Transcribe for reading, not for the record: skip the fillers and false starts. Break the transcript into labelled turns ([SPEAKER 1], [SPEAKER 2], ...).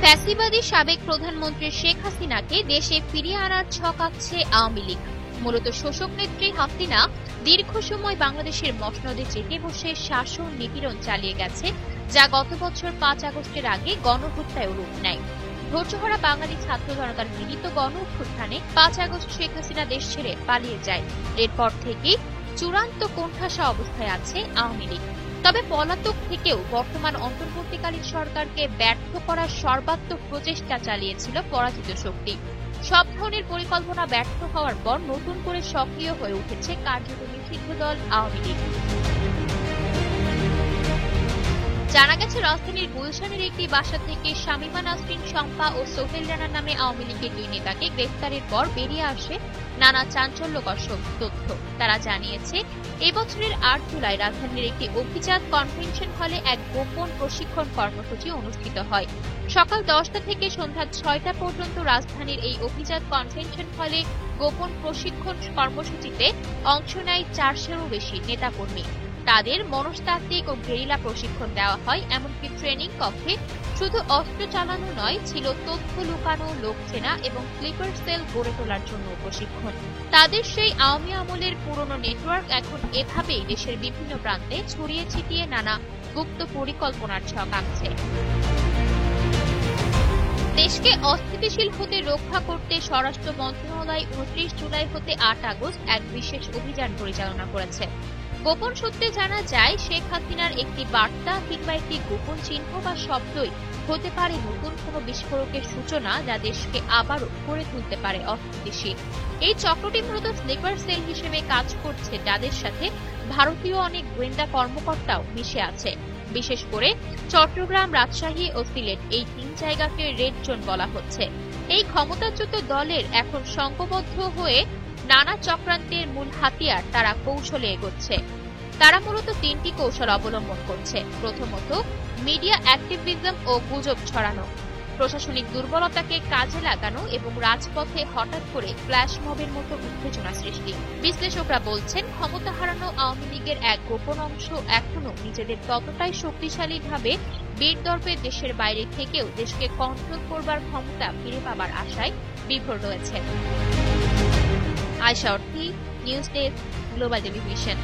[SPEAKER 1] ফ্যাসিবাদী সাবেক প্রধানমন্ত্রী শেখ হাসিনাকে দেশে ফিরিয়ে আনার ছক আঁকছে আওয়ামী লীগ। মূলত শোষক নেত্রী হাসিনা দীর্ঘ সময় বাংলাদেশের মসনদে চেপে বসে শাসন নিপীড়ন চালিয়ে গেছে, যা গত বছর ৫ আগস্টের আগে গণহত্যায় রূপ নেয়। ধৈর্যহারা বাঙালি ছাত্র জনতার মিলিত গণ অভ্যুত্থানে ৫ আগস্ট শেখ হাসিনা দেশ ছেড়ে পালিয়ে যায়। এরপর থেকেই চূড়ান্ত কোণঠাসা অবস্থায় আছে আওয়ামী লীগ। তবে পলাতক থেকেও বর্তমান অন্তর্বর্তীকালীন সরকারকে ব্যর্থ করার সর্বাত্মক প্রচেষ্টা চালিয়েছিল পরাজিত শক্তি। সব ধরনের পরিকল্পনা ব্যর্থ হওয়ার পর নতুন করে সক্রিয় হয়ে উঠেছে কার্যত নিষিদ্ধ দল আওয়ামী লীগ। জানা গেছে, রাজধানীর গুলশানের একটি বাসা থেকে শামীমা নাসরিন শম্পা ও সোহেল রানার নামে আওয়ামী লীগের দুই নেতাকে গ্রেফতারের পর বেরিয়ে আসে নানা চাঞ্চল্যকর তথ্য। তারা জানিয়েছে, এবছরের ৮ জুলাই রাজধানীর একটি অভিজাত কনভেনশন হলে এক গোপন প্রশিক্ষণ কর্মসূচি অনুষ্ঠিত হয়। সকাল ১০টা থেকে সন্ধ্যা ৬টা পর্যন্ত রাজধানীর এই অভিজাত কনভেনশন হলে গোপন প্রশিক্ষণ কর্মসূচিতে অংশ নেয় ৪০০-এরও বেশি নেতাকর্মী। তাদের মনস্তাত্ত্বিক ও গেরিলা প্রশিক্ষণ দেওয়া হয়। এমনকি ট্রেনিং কক্ষে শুধু অস্ত্র চালানো নয়, ছিল তথ্য লুকানো, লোক চেনা এবং স্লিপার সেল গড়ে তোলার জন্য প্রশিক্ষণ। তাদের সেই আওয়ামী আমলের পুরনো নেটওয়ার্ক এখন এভাবেই দেশের বিভিন্ন প্রান্তে ছড়িয়ে ছিটিয়ে নানা গুপ্ত পরিকল্পনার ছক আঁকছে। দেশকে অস্থিতিশীল হতে রক্ষা করতে স্বরাষ্ট্র মন্ত্রণালয় ২৯ জুলাই হতে ৮ আগস্ট এক বিশেষ অভিযান পরিচালনা করেছে। গোপন সূত্রে জানা যায়, শেখ হাসিনার একটি বার্তা কিংবা একটি গোপন চিহ্ন বা শব্দই হতে পারে নতুন কোনো বিস্ফোরকের সূচনা, যা দেশকে আবারও করে তুলতে পারে অস্থিতিশীল। এই চক্রটি মূলত স্লিপার সেল হিসেবে কাজ করছে, যাদের সাথে ভারতীয় অনেক গোয়েন্দা কর্মকর্তাও মিশে আছে। বিশেষ করে চট্টগ্রাম, রাজশাহী ও সিলেট, এই ৩ জায়গাকে রেড জোন বলা হচ্ছে। এই ক্ষমতাচ্যুত দলের এখন সংঘবদ্ধ হয়ে নানা চক্রান্তের মূল হাতিয়ার তারা কৌশলে এগোচ্ছে। তারা মূলত ৩টি কৌশল অবলম্বন করছে। প্রথমত, মিডিয়া অ্যাক্টিভিজম ও গুজব ছড়ানো, প্রশাসনিক দুর্বলতাকে কাজে লাগানো এবং রাজপথে হঠাৎ করে ফ্ল্যাশ মবের মতো উত্তেজনা সৃষ্টি। বিশ্লেষকরা বলছেন, ক্ষমতা হারানো আওয়ামী লীগের এক গোপন অংশ এখনো নিজেদের ততটাই শক্তিশালীভাবে বীরদর্পে দেশের বাইরে থেকেও দেশকে কন্ট্রোল করবার ক্ষমতা ফিরে পাবার আশায় বিভোর রয়েছে। আয়শা অর্থী, নিউজ ডেস্ক, গ্লোবাল টেলিভিশন।